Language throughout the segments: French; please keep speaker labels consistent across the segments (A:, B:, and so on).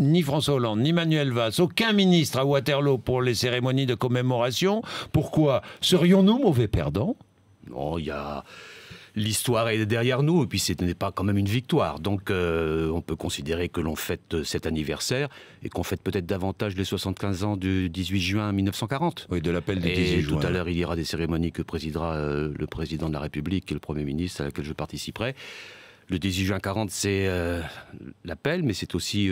A: ni François Hollande, ni Manuel Valls, aucun ministre à Waterloo pour les cérémonies de commémoration. Pourquoi? Serions-nous mauvais perdants?
B: Non, il y a... L'histoire est derrière nous, et puis ce n'est pas quand même une victoire. Donc on peut considérer que l'on fête cet anniversaire, et qu'on fête peut-être davantage les 75 ans du 18 juin 1940.
A: Oui, de l'appel du 18
B: et
A: juin.
B: Tout à l'heure, il y aura des cérémonies que présidera le président de la République et le Premier ministre, à laquelle je participerai. Le 18 juin 40, c'est l'appel, mais c'est aussi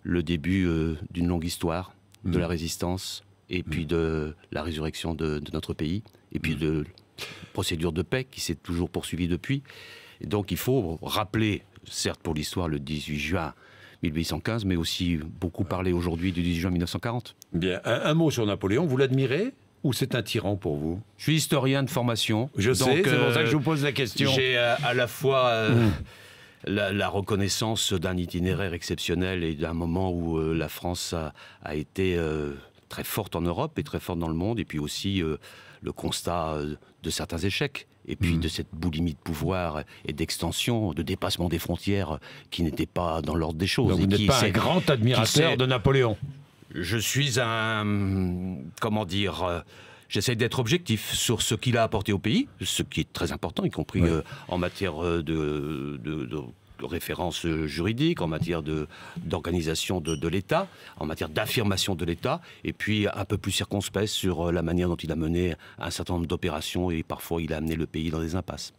B: le début d'une longue histoire de la résistance, et puis de la résurrection de notre pays, et puis de procédure de paix qui s'est toujours poursuivie depuis. Et donc il faut rappeler, certes pour l'histoire, le 18 juin 1815, mais aussi beaucoup parler aujourd'hui du 18 juin 1940.
A: Bien, un mot sur Napoléon, vous l'admirez ou c'est un tyran pour vous?
B: Je suis historien de formation.
A: Je sais, c'est pour ça que je vous pose la question.
B: J'ai à la fois la reconnaissance d'un itinéraire exceptionnel et d'un moment où la France a été très forte en Europe et très forte dans le monde, et puis aussi le constat de certains échecs, et puis de cette boulimie de pouvoir et d'extension, de dépassement des frontières qui n'était pas dans l'ordre des choses.
A: Donc vous n'êtes pas un grand admirateur de Napoléon?
B: Je suis un... comment dire... J'essaie d'être objectif sur ce qu'il a apporté au pays, ce qui est très important, y compris en matière de référence juridique, en matière d'organisation de l'État, en matière d'affirmation de l'État, et puis un peu plus circonspect sur la manière dont il a mené un certain nombre d'opérations, et parfois il a amené le pays dans des impasses.